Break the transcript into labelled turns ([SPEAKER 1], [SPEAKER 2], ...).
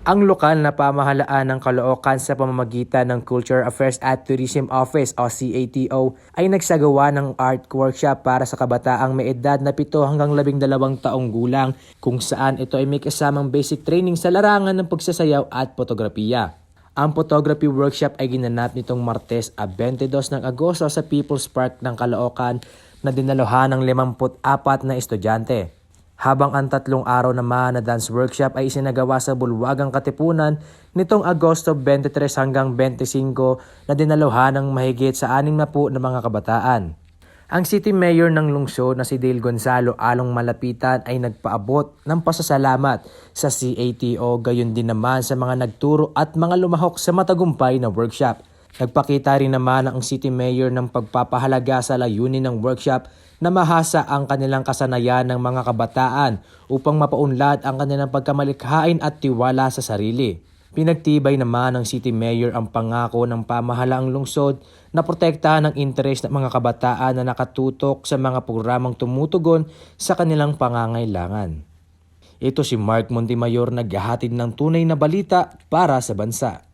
[SPEAKER 1] Ang lokal na pamahalaan ng Caloocan sa pamamagitan ng Culture Affairs at Tourism Office o CATO ay nagsagawa ng art workshop para sa kabataang may edad na 7 hanggang 12 taong gulang kung saan ito ay may kasamang basic training sa larangan ng pagsasayaw at fotografiya. Ang photography workshop ay ginanap nitong Martes, 22 ng Agosto sa People's Park ng Caloocan na dinaluhan ng 54 na estudyante. Habang ang 3 araw naman na dance workshop ay isinagawa sa Bulwagang Katipunan nitong Agosto 23 hanggang 25 na dinaluhan ng mahigit sa 60 na mga kabataan. Ang City Mayor ng lungsod na si Dale Gonzalo Along Malapitan ay nagpaabot ng pasasalamat sa CATO gayon din naman sa mga nagturo at mga lumahok sa matagumpay na workshop. Nagpakita rin naman ang City Mayor ng pagpapahalaga sa layunin ng workshop na mahasa ang kanilang kasanayan ng mga kabataan upang mapaunlad ang kanilang pagkamalikhain at tiwala sa sarili. Pinagtibay naman ng City Mayor ang pangako ng pamahalaang lungsod na protektahan ang interes ng mga kabataan na nakatutok sa mga programang tumutugon sa kanilang pangangailangan. Ito si Mark Montemayor naghahatid ng tunay na balita para sa bansa.